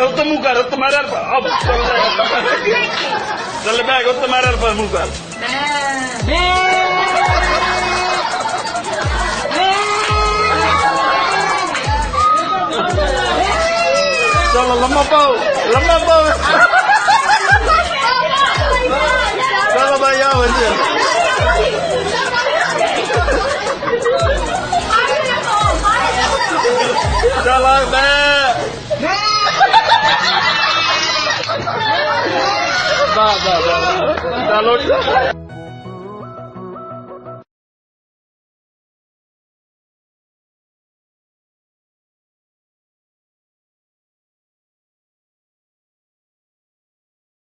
उत्तम कर तुम्हारे चल बैग तुम्हारे मुँह कर चलो लम्बा पाओ चलो भाई आओ चलो चलो